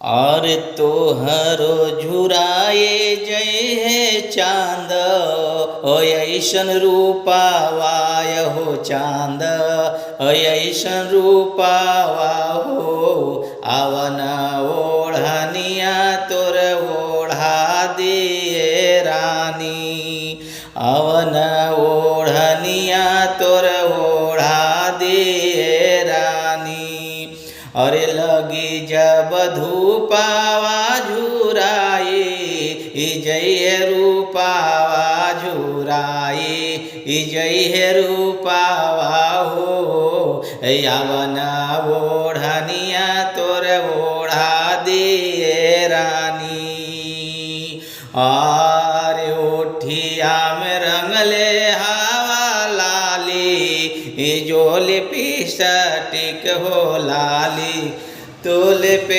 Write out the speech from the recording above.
और तोहरो झुराए जय है चांद ओ ऐसन रूपावाय हो चांद ऐसन रूपावा हो आवन ओढ़निया तोर ओढ़ा दिए रानी आवन ओढ़निया तोर ओढ़ा दिए रानी। अरे लगी जब धूपावा झुराई जय रूपावा झुराई जय रूपावा हो यावन ओढ़निया तोर ओढ़ा दिए रानी। और ओठिया में रंगले हवा लाली जो लिपस्टिक हो लाली तोले पे